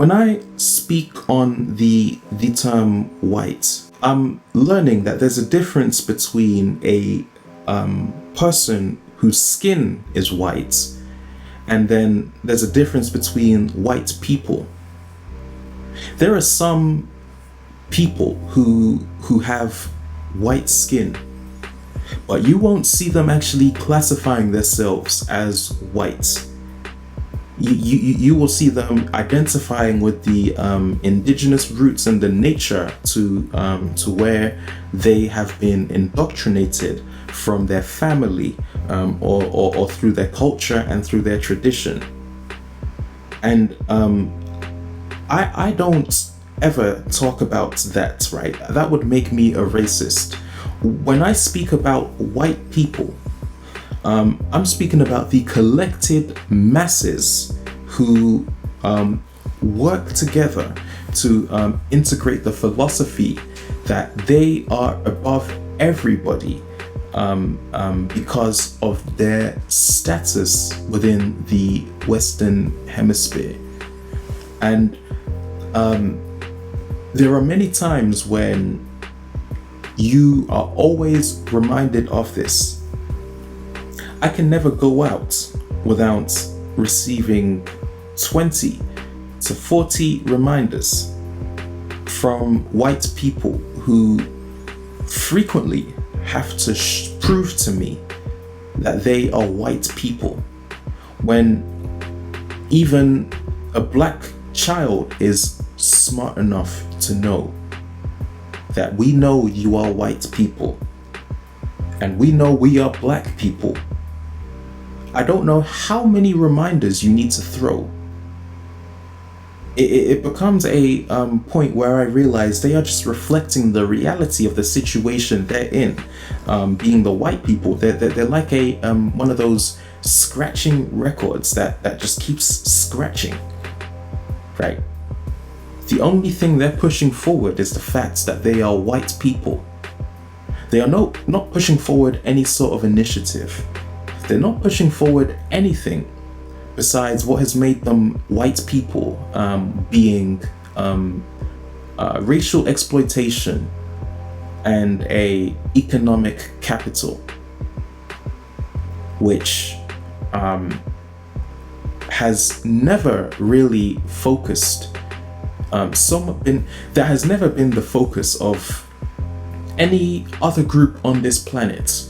When I speak on the term white, I'm learning that there's a difference between a person whose skin is white, and then there's a difference between white people. There are some people who have white skin, but you won't see them actually classifying themselves as white. You will see them identifying with the indigenous roots and the nature to where they have been indoctrinated from their family, or through their culture and through their tradition. And I don't ever talk about that, right? That would make me a racist. When I speak about white people, I'm speaking about the collected masses who work together to integrate the philosophy that they are above everybody because of their status within the Western Hemisphere. And there are many times when you are always reminded of this. I can never go out without receiving 20 to 40 reminders from white people who frequently have to prove to me that they are white people, when even a black child is smart enough to know that we know you are white people and we know we are black people. I don't know how many reminders you need to throw. It becomes a point where I realize they are just reflecting the reality of the situation they're in. Being the white people, they're like a one of those scratching records that just keeps scratching, right? The only thing they're pushing forward is the fact that they are white people. They are not pushing forward any sort of initiative. They're not pushing forward anything besides what has made them white people, being racial exploitation and a economic capital, which has never really focused that has never been the focus of any other group on this planet.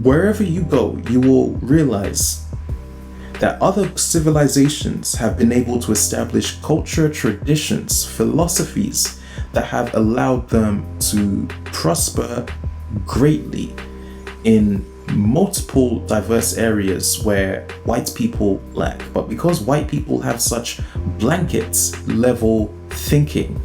Wherever you go, you will realize that other civilizations have been able to establish culture, traditions, philosophies that have allowed them to prosper greatly in multiple diverse areas where white people lack. But because white people have such blanket level thinking,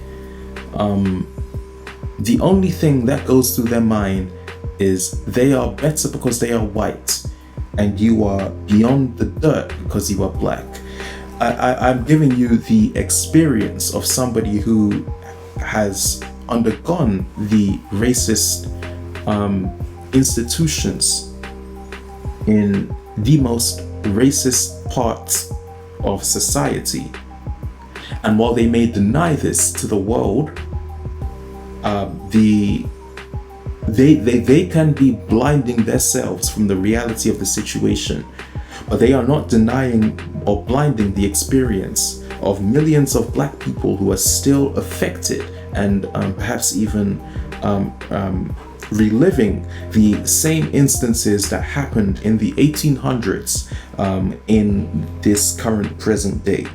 the only thing that goes through their mind is they are better because they are white and you are beyond the dirt because you are black. I'm giving you the experience of somebody who has undergone the racist institutions in the most racist parts of society. And while they may deny this to the world, they can be blinding themselves from the reality of the situation, but they are not denying or blinding the experience of millions of black people who are still affected and perhaps even reliving the same instances that happened in the 1800s in this current present day.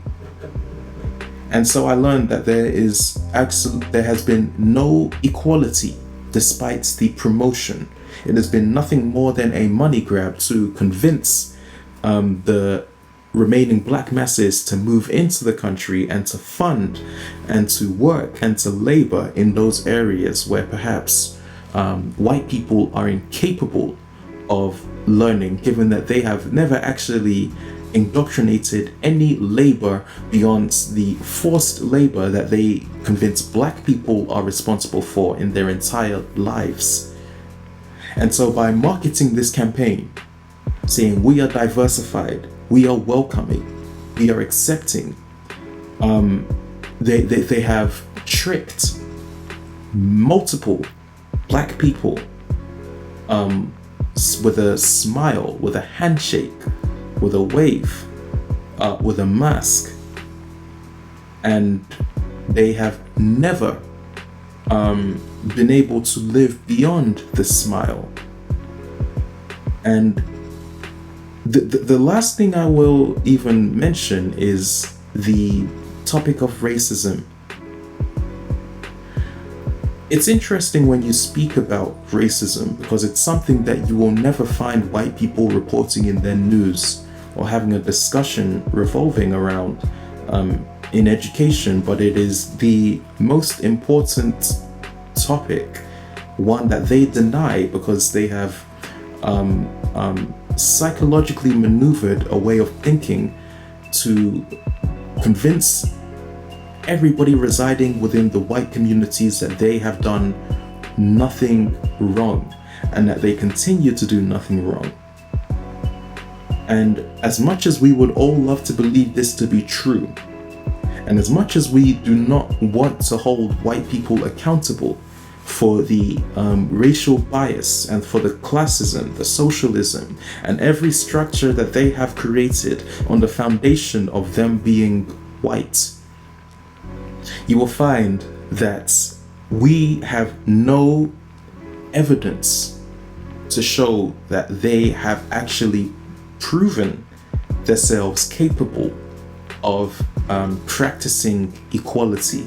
And so I learned that there has been no equality despite the promotion. It has been nothing more than a money grab to convince the remaining black masses to move into the country and to fund and to work and to labor in those areas where perhaps white people are incapable of learning, given that they have never actually indoctrinated any labor beyond the forced labor that they convince black people are responsible for in their entire lives. And so by marketing this campaign, saying we are diversified, we are welcoming, we are accepting. They have tricked multiple black people with a smile, with a handshake, with a wave, with a mask, and they have never been able to live beyond the smile. And the last thing I will even mention is the topic of racism. It's interesting when you speak about racism because it's something that you will never find white people reporting in their news or having a discussion revolving around in education, but it is the most important topic, one that they deny because they have psychologically maneuvered a way of thinking to convince everybody residing within the white communities that they have done nothing wrong and that they continue to do nothing wrong. And as much as we would all love to believe this to be true, and as much as we do not want to hold white people accountable for the racial bias and for the classism, the socialism, and every structure that they have created on the foundation of them being white, you will find that we have no evidence to show that they have actually proven themselves capable of practicing equality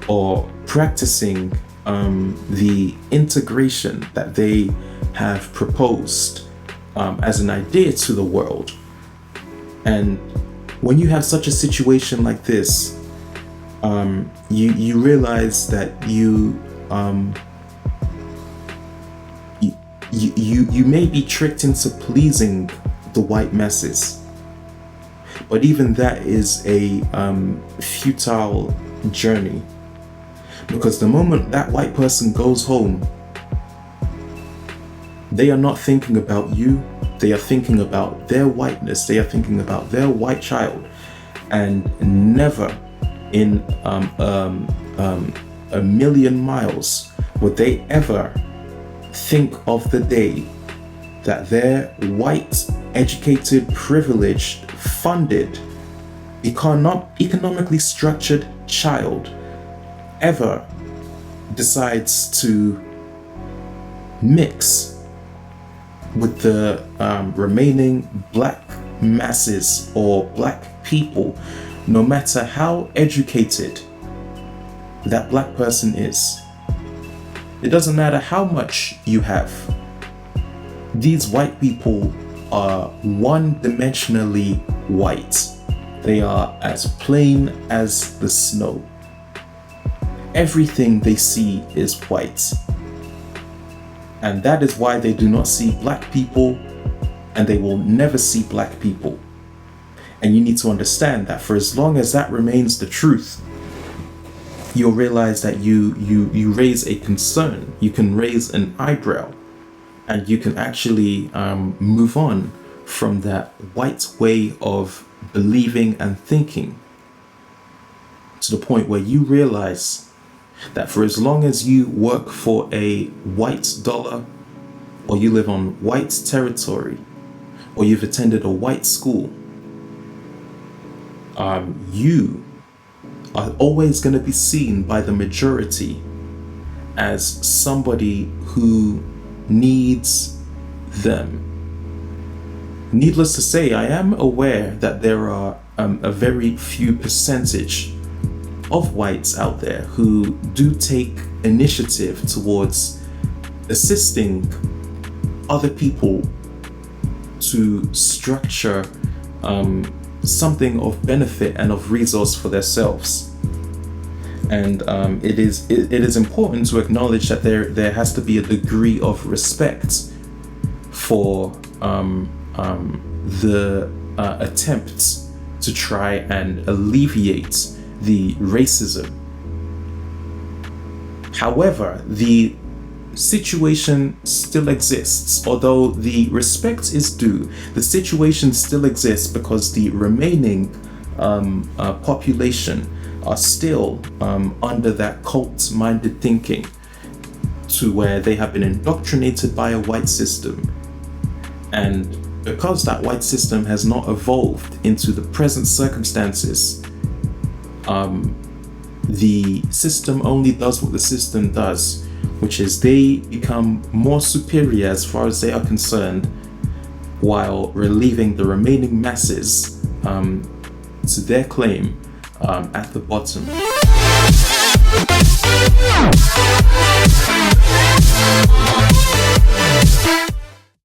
or practicing the integration that they have proposed as an idea to the world. And when you have such a situation like this, you realize that you may be tricked into pleasing the white masses, but even that is a futile journey, because the moment that white person goes home, they are not thinking about you, they are thinking about their whiteness, they are thinking about their white child, and never in a million miles would they ever think of the day that their white, educated, privileged, funded, economically structured child ever decides to mix with the remaining black masses or black people, no matter how educated that black person is. It doesn't matter how much you have. These white people are one-dimensionally white. They are as plain as the snow. Everything they see is white. And that is why they do not see black people, and they will never see black people. And you need to understand that for as long as that remains the truth, you'll realize that you raise a concern, you can raise an eyebrow, and you can actually move on from that white way of believing and thinking to the point where you realize that for as long as you work for a white dollar, or you live on white territory, or you've attended a white school, you are always going to be seen by the majority as somebody who needs them. Needless to say, I am aware that there are a very few percentage of whites out there who do take initiative towards assisting other people to structure something of benefit and of resource for themselves. And it is important to acknowledge that there has to be a degree of respect for the attempts to try and alleviate the racism. However, the situation still exists. Although the respect is due, the situation still exists because the remaining population are still under that cult-minded thinking, to where they have been indoctrinated by a white system. And because that white system has not evolved into the present circumstances, the system only does what the system does, which is they become more superior as far as they are concerned, while relieving the remaining masses to their claim at the bottom.